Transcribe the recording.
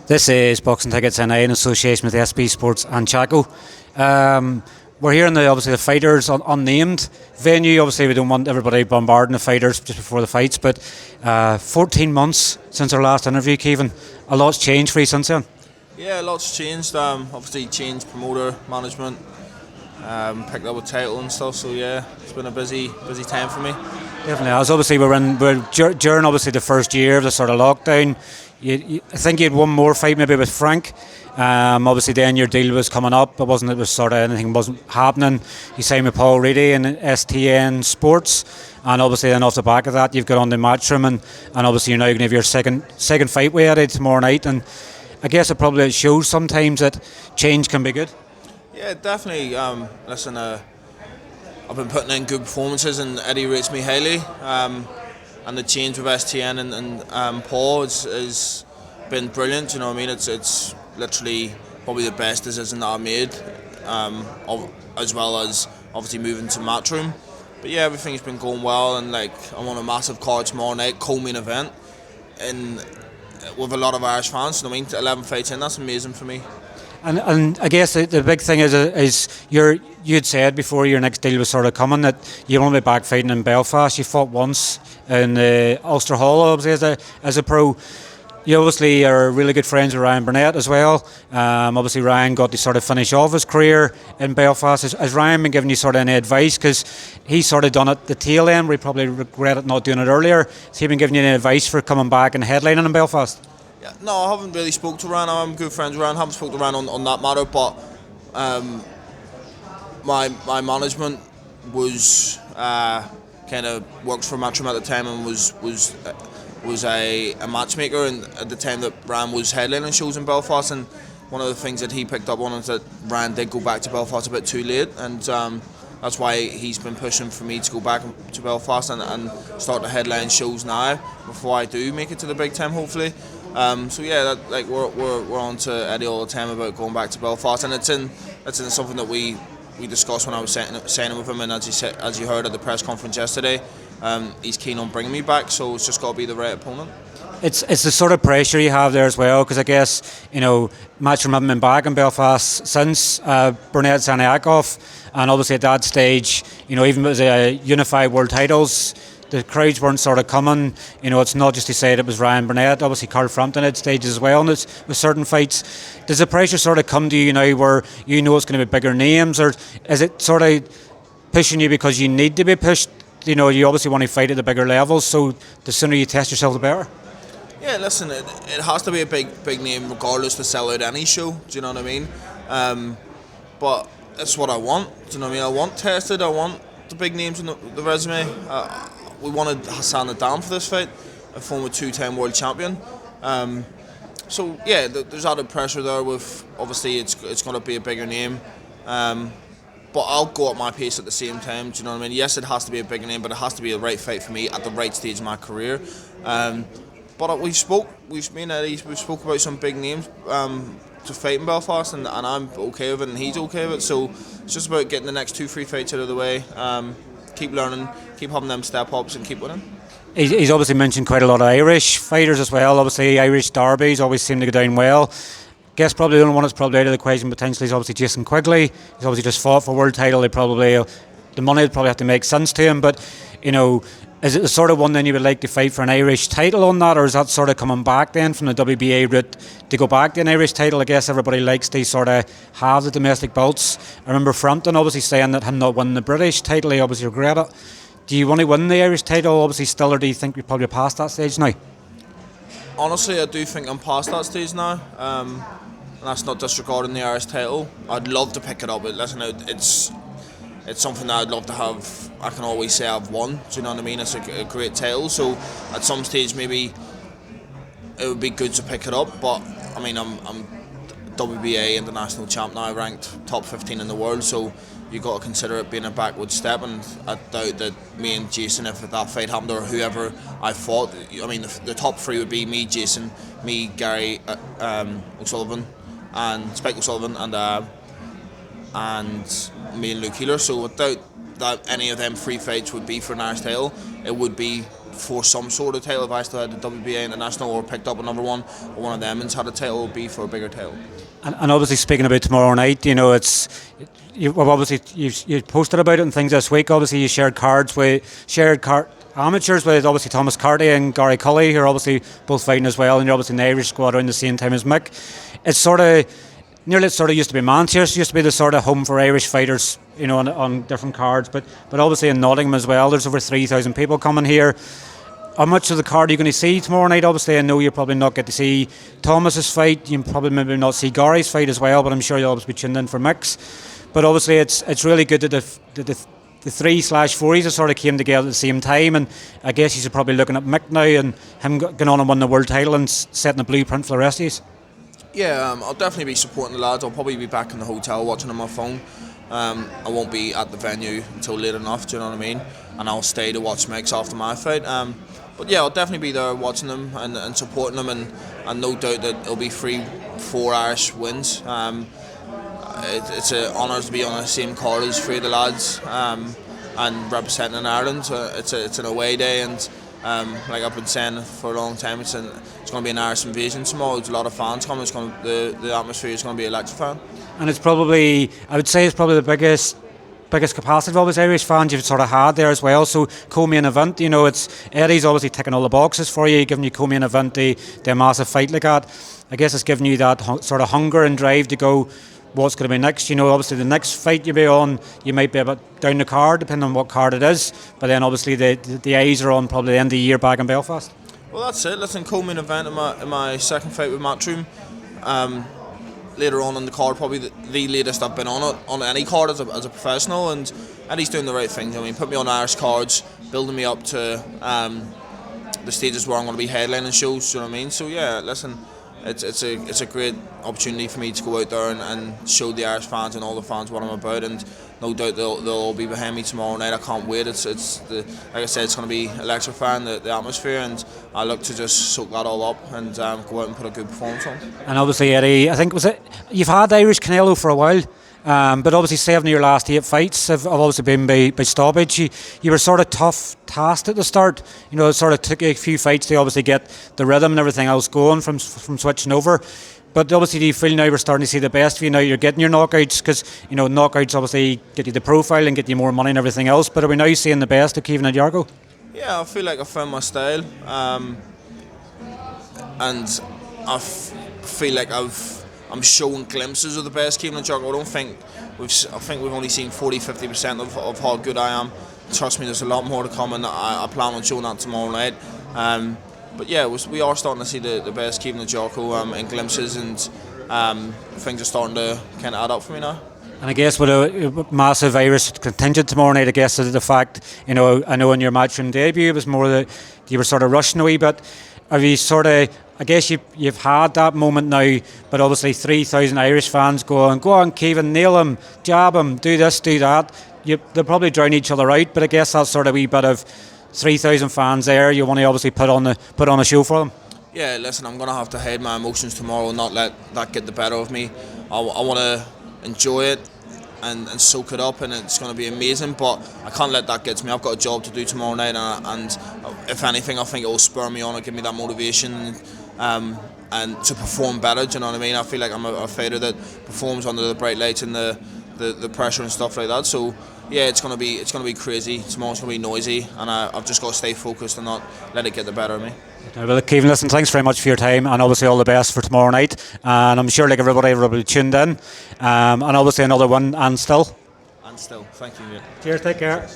This is Boxing Tickets NI in association with SB Sports and Chaco. We're here in obviously the fighters unnamed venue. Obviously, we don't want everybody bombarding the fighters just before the fights, but 14 months since our last interview, Caoimhin. A lot's changed for you since then. Yeah, a lot's changed. Obviously, changed promoter, management, picked up a title and stuff. So yeah, it's been a busy time for me. Definitely has. Obviously, we're during obviously the first year of the sort of lockdown. I think you had one more fight maybe with Frank. Obviously, then your deal was coming up. It was sort of anything wasn't happening. You signed with Paul Reedy in STN Sports, and obviously then off the back of that, you've got on the Matchroom, and obviously you're now going to have your second fight way at it tomorrow night. And I guess it probably shows sometimes that change can be good. Yeah, definitely. Listen, I've been putting in good performances, and Eddie rates me highly. And the change with STN and Paul has been brilliant. You know what I mean? It's literally probably the best decision that I made, as well as obviously moving to Matchroom. But yeah, everything's been going well, and like I'm on a massive card tomorrow night, co-main event, with a lot of Irish fans. You know what I mean? 11 fights in, that's amazing for me. And I guess the big thing is you'd said before your next deal was sort of coming that you want to be back fighting in Belfast. You fought once in Ulster Hall, obviously as a pro. You obviously are really good friends with Ryan Burnett as well. Obviously Ryan got to sort of finish off his career in Belfast. Has Ryan been giving you sort of any advice? Because he's sort of done it the tail end. We probably regretted not doing it earlier. Has he been giving you any advice for coming back and headlining in Belfast? Yeah, no, I haven't really spoke to Ryan. I'm good friends with Ryan. I haven't spoke to Ryan on that matter, but my management was kind of worked for Matchroom at the time and was a matchmaker, and at the time that Ryan was headlining shows in Belfast, and one of the things that he picked up on is that Ryan did go back to Belfast a bit too late, and that's why he's been pushing for me to go back to Belfast and start the headline shows now before I do make it to the big time, hopefully. So yeah, we're on to Eddie all the time about going back to Belfast, and it's in something that we discussed when I was signing with him, and as you heard at the press conference yesterday, he's keen on bringing me back, so it's just got to be the right opponent. It's the sort of pressure you have there as well, because I guess Matchroom haven't been back in Belfast since Burnett's Agyarko, and obviously at that stage, even with the unified world titles, the crowds weren't sort of coming. It's not just to say that it was Ryan Burnett. Obviously, Carl Frampton had stages as well, and it's with certain fights. Does the pressure sort of come to you now, where it's going to be bigger names, or is it sort of pushing you because you need to be pushed? You obviously want to fight at the bigger levels, so the sooner you test yourself, the better. Yeah, listen, it has to be a big name regardless to sell out any show. Do you know what I mean? But that's what I want. Do you know what I mean? I want tested. I want the big names in the resume. We wanted Hassan Nadam for this fight, a former two-time world champion. So yeah, there's added pressure there. With obviously it's going to be a bigger name, but I'll go at my pace at the same time. Do you know what I mean? Yes, it has to be a bigger name, but it has to be the right fight for me at the right stage of my career. But me and Eddie, we spoke about some big names to fight in Belfast, and I'm okay with it, and he's okay with it. So it's just about getting the next 2-3 fights out of the way. Keep learning, keep having them step ups, and keep winning. He's obviously mentioned quite a lot of Irish fighters as well. Obviously, Irish derbies always seem to go down well. Guess probably the only one that's probably out of the equation potentially is obviously Jason Quigley. He's obviously just fought for world title. The money would probably have to make sense to him. But is it the sort of one then you would like to fight for an Irish title on that, or is that sort of coming back then from the WBA route to go back to an Irish title? I guess everybody likes to sort of have the domestic belts. I remember Frampton obviously saying that him not winning the British title, he obviously regret it. Do you want to win the Irish title obviously still, or do you think you're probably past that stage now? Honestly, I do think I'm past that stage now. And that's not disregarding the Irish title. I'd love to pick it up, but listen, it's something that I'd love to have. I can always say I've won. Do you know what I mean? It's a great title. So at some stage, maybe it would be good to pick it up. But I mean, I'm WBA international champ now, ranked top 15 in the world. So you got to consider it being a backward step. And I doubt that me and Jason, if that fight happened, or whoever I fought, I mean, the top three would be me, Jason, me, Gary O'Sullivan, and Spike O'Sullivan, and me and Luke Healer. So without that any of them three fights would be for an Irish title, it would be for some sort of title. If I still had the WBA International or picked up another one, or one of them and had a title, it would be for a bigger title. And obviously, speaking about tomorrow night, you know, you posted about it and things this week. Obviously, you shared amateurs with obviously Thomas Carty and Gary Cully, who are obviously both fighting as well, and you're obviously in the Irish squad around the same time as Mick. It's sort of used to be Manchester, used to be the sort of home for Irish fighters, you know, on different cards, but obviously in Nottingham as well, there's over 3,000 people coming here. How much of the card are you going to see tomorrow night? Obviously, I know you probably not get to see Thomas's fight. You probably maybe not see Gary's fight as well, but I'm sure you'll always be tuned in for Mick's. But obviously, it's really good that the 3/4s have sort of came together at the same time, and I guess you should probably looking at Mick now and him going on and winning the world title and setting a blueprint for the rest of you. Yeah, I'll definitely be supporting the lads. I'll probably be back in the hotel watching on my phone. I won't be at the venue until late enough, do you know what I mean? And I'll stay to watch Mick's after my fight. But yeah, I'll definitely be there watching them and supporting them, and no doubt that it'll be 3-4 Irish wins. It's an honour to be on the same card as three of the lads and representing Ireland. It's an away day, and like I've been saying for a long time, it's going to be an Irish invasion tomorrow. There's a lot of fans coming. The atmosphere is going to be electrifying. And I would say it's probably the biggest capacity of all these Irish fans you've sort of had there as well. So co-main event, you know, it's Eddie's obviously ticking all the boxes for you, giving you co-main event, the massive fight like that. I guess it's giving you that sort of hunger and drive to go what's going to be next. You know, obviously the next fight you be on, you might be a bit down the card depending on what card it is, but then obviously the eyes are on probably the end of the year back in Belfast. Well, that's it. Listen, co-main event in my second fight with Matchroom. Later on in the card, probably the latest I've been on any card as a professional, and Eddie's doing the right thing. I mean, put me on Irish cards, building me up to the stages where I'm going to be headlining shows. You know what I mean? So yeah, listen, it's a great opportunity for me to go out there and show the Irish fans and all the fans what I'm about, and no doubt they'll all be behind me tomorrow night. I can't wait. Like I said, it's going to be electrifying, the atmosphere, and I look to just soak that all up and go out and put a good performance on. And obviously, Eddie, I think you've had Irish Canelo for a while, but obviously 7 of your last 8 fights have obviously been by stoppage. You were sort of tough tasked at the start. You know, it sort of took you a few fights to obviously get the rhythm and everything else going from switching over. But obviously, do you feel now we're starting to see the best of you now? You're getting your knockouts because, you know, knockouts obviously get you the profile and get you more money and everything else. But are we now seeing the best of Caoimhin Agyarko? Yeah, I feel like I found my style, and I feel like I'm showing glimpses of the best Caoimhin Agyarko. I think we've only seen 40-50% of how good I am. Trust me, there's a lot more to come, and I plan on showing that tomorrow night. But yeah, we are starting to see the best Caoimhin Agyarko in glimpses, and things are starting to kind of add up for me now. And I guess with a massive Irish contingent tomorrow night, I guess is the fact, you know, I know in your matchroom debut it was more that you were sort of rushing a wee bit. Have you sort of, I guess you've had that moment now, but obviously 3,000 Irish fans go on Caoimhin, nail him, jab him, do this, do that. They'll probably drown each other out, but I guess that's sort of a wee bit of 3,000 fans there. You want to obviously put on a show for them. Yeah, listen, I'm going to have to hide my emotions tomorrow and not let that get the better of me. I want to enjoy it and soak it up, and it's going to be amazing, but I can't let that get to me. I've got a job to do tomorrow night, and if anything, I think it will spur me on and give me that motivation and to perform better. Do you know what I mean? I feel like I'm a fighter that performs under the bright lights and the pressure and stuff like that. So yeah, it's gonna be crazy. Tomorrow's gonna be noisy, and I've just got to stay focused and not let it get the better of me. Well, Caoimhin, listen, thanks very much for your time, and obviously all the best for tomorrow night. And I'm sure like everybody will be tuned in, and obviously another one, and still. And still, thank you, mate. Cheers, take care.